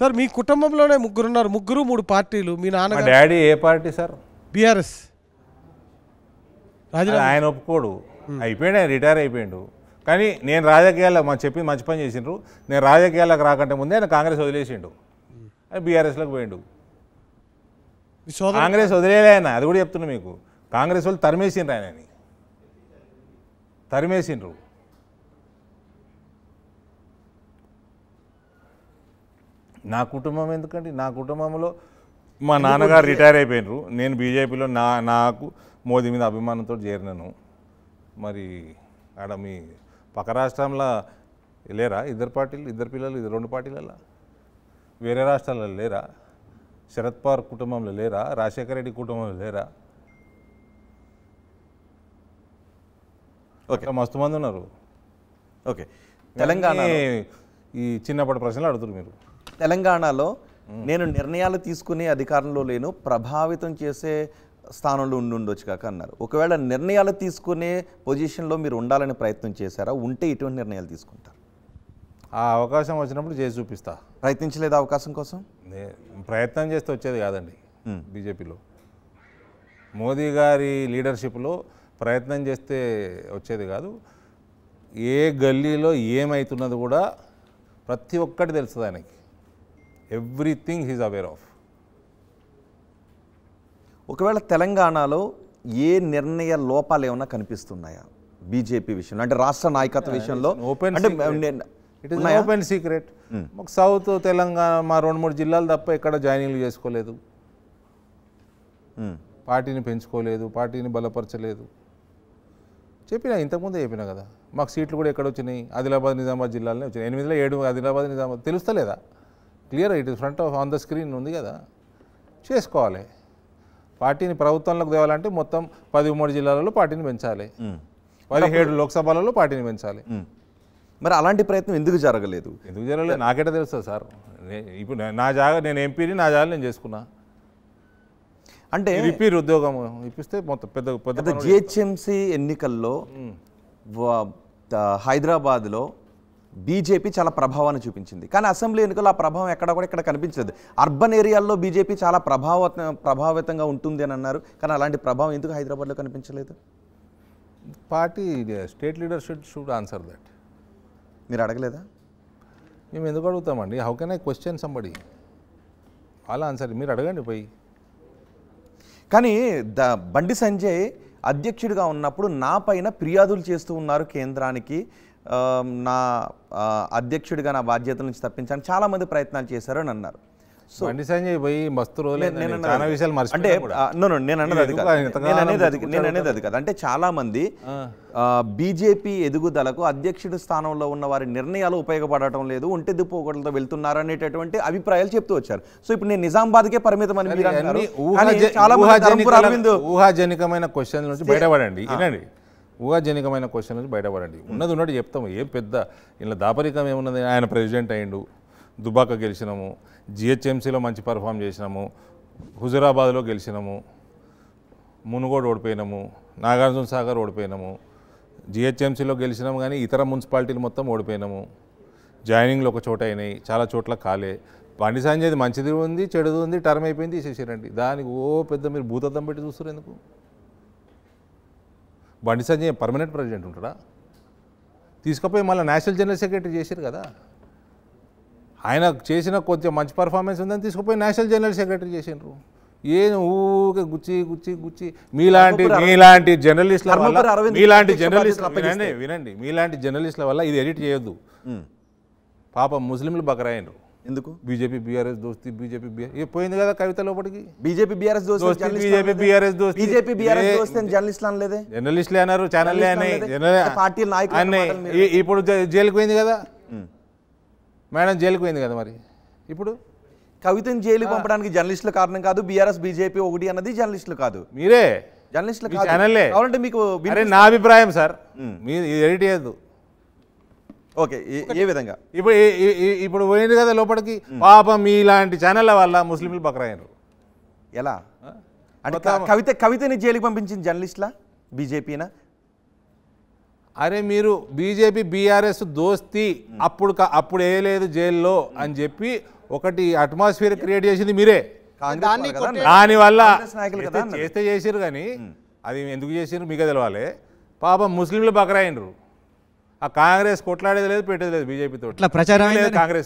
Sir మీ కుటుంబంలోనే ముగ్గురున్నారు, ముగ్గురు 3 పార్టీలు. మీ నాన్న డాడీ ఏ పార్టీ సార్? బీఆర్ఎస్. ఆయన ఒప్పుకోడు, అయిపోయాడు, ఆయన రిటైర్ అయిపోయాడు. కానీ నేను రాజకీయాల్లో చెప్పి మంచి పని చేసిండ్రు. నేను రాజకీయాలకు రాకంటే ముందే ఆయన కాంగ్రెస్ వదిలేసిండు, ఆయన బీఆర్ఎస్లోకి పోయిండు. కాంగ్రెస్ వదిలేలే ఆయన, అది కూడా చెప్తున్నా మీకు. కాంగ్రెస్ వాళ్ళు తరిమేసిండ్రు, ఆయనని తరిమేసిండ్రు. నా కుటుంబం ఎందుకండి? నా కుటుంబంలో మా నాన్నగారు రిటైర్ అయిపోయినరు. నేను బీజేపీలో నాకు మోదీ మీద అభిమానంతో చేరినాను. మరి ఆడ మీ పక్క రాష్ట్రంలో లేరా ఇద్దరు పార్టీలు, ఇద్దరు పిల్లలు, 2 పార్టీలలో? వేరే రాష్ట్రాలలో లేరా? శరద్ పవార్ కుటుంబంలో లేరా? రాజశేఖర రెడ్డి కుటుంబంలో లేరా? ఓకే, మస్తు మంది ఉన్నారు. ఓకే, తెలంగాణ ఈ చిన్నప్పటి ప్రశ్నలు అడుగుతారు మీరు. తెలంగాణలో నేను నిర్ణయాలు తీసుకునే అధికారంలో లేను, ప్రభావితం చేసే స్థానంలో ఉండొచ్చు కాక అన్నారు. ఒకవేళ నిర్ణయాలు తీసుకునే పొజిషన్లో మీరు ఉండాలని ప్రయత్నం చేశారా? ఉంటే ఇటువంటి నిర్ణయాలు తీసుకుంటారు? ఆ అవకాశం వచ్చినప్పుడు చేసి చూపిస్తా. ప్రయత్నించలేదు అవకాశం కోసం? ప్రయత్నం చేస్తే వచ్చేది కాదండి. బీజేపీలో మోదీ గారి లీడర్షిప్లో ప్రయత్నం చేస్తే వచ్చేది కాదు. ఏ గల్లీలో ఏమవుతున్నది కూడా ప్రతి ఒక్కటి తెలుస్తుంది ఆయనకి. Everything he's aware of. ఒకవేళ తెలంగాణలో ఏ నిర్ణయ లోపాలు ఏమైనా కనిపిస్తున్నాయా బీజేపీ విషయంలో, అంటే రాష్ట్ర నాయకత్వ విషయంలో? It is open secret. South Telangana మా 2-3 జిల్లాలు తప్ప ఎక్కడ జాయినింగ్లు చేసుకోలేదు, పార్టీని పెంచుకోలేదు, పార్టీని బలపరచలేదు. చెప్పినా, ఇంతకుముందే చెప్పినా కదా. మాకు సీట్లు కూడా ఎక్కడ వచ్చినాయి? ఆదిలాబాద్ నిజామాబాద్ జిల్లాలోనే వచ్చినాయి. 8లో 7 ఆదిలాబాద్ నిజామాబాద్. తెలుస్తలేదా? Clear, it is front on the screen ఉంది కదా. చేసుకోవాలి. పార్టీని ప్రభుత్వంలోకి తేవాలంటే మొత్తం 13 జిల్లాలలో పార్టీని పెంచాలి, 17 లోక్సభలలో పార్టీని పెంచాలి. మరి అలాంటి ప్రయత్నం ఎందుకు జరగలేదు? ఎందుకు జరగలేదు నాకెట తెలుస్తుంది సార్. ఇప్పుడు నా జాగా, నేను ఎంపీని, నా జాగా నేను చేసుకున్నా. అంటే రిపీర్ ఉద్యోగం ఇప్పిస్తే మొత్తం పెద్ద జిహెచ్ఎంసీ ఎన్నికల్లో హైదరాబాద్లో బీజేపీ చాలా ప్రభావాన్ని చూపించింది. కానీ అసెంబ్లీ ఎన్నికల్లో ఆ ప్రభావం ఎక్కడ కూడా ఇక్కడ కనిపించలేదు. అర్బన్ ఏరియాల్లో బీజేపీ చాలా ప్రభావితంగా ఉంటుంది అని అన్నారు. కానీ అలాంటి ప్రభావం ఎందుకు హైదరాబాద్లో కనిపించలేదు? Party state leadership should answer that. మీరు అడగలేదా? మేము ఎందుకు అడుగుతామండి? How can I question somebody? అలా ఆన్సర్ మీరు అడగండి పోయి. కానీ బండి సంజయ్ అధ్యక్షుడిగా ఉన్నప్పుడు నా పైన ఫిర్యాదులు చేస్తూ ఉన్నారు కేంద్రానికి, నా అధ్యక్షుడిగా నా బాధ్యతల నుంచి తప్పించడానికి చాలామంది ప్రయత్నాలు చేశారు అని అన్నారు. సో బండి సంజయ్ పోయి మస్తు రోజులు అంటే నేను అనేది అది కాదు. అంటే చాలామంది బీజేపీ ఎదుగుదలకు అధ్యక్షుడి స్థానంలో ఉన్న వారి నిర్ణయాలు ఉపయోగపడటం లేదు, ఒంటె దుప్పోకలతో వెళ్తున్నారు అనేటటువంటి అభిప్రాయాలు చెప్తూ వచ్చారు. సో ఇప్పుడు నేను నిజామాబాద్కే పరిమితం అని మీరు అంటున్నారు. ఊహాజనికమైన క్వశ్చన్ నుంచి బయటపడండి. వినండి, ఊహాజనికమైన క్వశ్చన్ నుంచి బయటపడండి. ఉన్నది ఉన్నట్టు చెప్తాము. ఏం పెద్ద ఇలా దాపరికం ఏమున్నది? ఆయన ప్రెసిడెంట్ అయ్యిండు, దుబాక గెలిచినాము, జిహెచ్ఎంసీలో మంచి పర్ఫామ్ చేసినాము, హుజురాబాద్లో గెలిచినాము, మునుగోడు ఓడిపోయినాము, నాగార్జున సాగర్ ఓడిపోయినాము, జిహెచ్ఎంసీలో గెలిచినాము. కానీ ఇతర మున్సిపాలిటీలు మొత్తం ఓడిపోయినాము. జాయినింగ్లు ఒక చోట అయినాయి, చాలా చోట్ల కాలే. బండి సంజయ్ది మంచిది ఉంది, చెడుది ఉంది, టర్మ్ అయిపోయింది, తీసేసారండి. దానికి పెద్ద మీరు భూతద్దం పెట్టి చూస్తారు ఎందుకు? బండి సంజయ్ పర్మనెంట్ ప్రెసిడెంట్ ఉంటాడా? తీసుకుపోయి మళ్ళీ నేషనల్ జనరల్ సెక్రటరీ చేశారు కదా. ఆయన చేసిన కొంచెం మంచి పర్ఫార్మెన్స్ ఉందని తీసుకుపోయి నేషనల్ జనరల్ సెక్రటరీ చేసినారు. ఏం ఊకే గుచ్చి మీలాంటి జర్నలిస్టుల వల్ల వినండి, మీలాంటి జర్నలిస్టుల వల్ల ఇది ఎడిట్ చేయొద్దు. పాపం ముస్లింలు బకరాయినరు. ఎందుకు? బీజేపీ బీఆర్ఎస్ దోస్తి, బీజేపీ పోయింది కదా కవిత లోపలికి. బీజేపీ బీఆర్ఎస్ దోస్తి జర్నలిస్టులు అనలేదే, జర్నలిస్టులే అన్నారు, ఛానల్లే అన్నాయి, పార్టీ నాయకులు. ఇప్పుడు జైలుకు పోయింది కదా మేడం, జైలుకు పోయింది కదా. మరి ఇప్పుడు కవితను జైలుకు పంపడానికి జర్నలిస్టులు కారణం కాదు, బీఆర్ఎస్ బీజేపీ ఒకటి అన్నది జర్నలిస్టులు కాదు, మీరే జర్నలిస్టులు ఛానల్లే. కావాలంటే మీకు నా అభిప్రాయం సార్, మీరు ఎడిట్ చేయద్దు. ఓకే, ఏ విధంగా? ఇప్పుడు పోయింది కదా లోపలికి. పాపం మీలాంటి ఛానళ్ళ వల్ల ముస్లింలు బకరాయరు. ఎలా అంటే కవితని జైలుకి పంపించిన జర్నలిస్టులా, బీజేపీనా? అరే మీరు బీజేపీ బీఆర్ఎస్ దోస్తి అప్పుడు వేయలేదు జైల్లో అని చెప్పి ఒకటి అట్మాస్ఫియర్ క్రియేట్ చేసింది మీరే. దానివల్ల చేస్తే చేసిరు కానీ అది ఎందుకు చేసిరు మీకు తెలవాలి. పాపం ముస్లింలు బకరాయినరు. ఆ కాంగ్రెస్ కొట్లాడేది లేదు, పెట్టేది లేదు బీజేపీతో. కాంగ్రెస్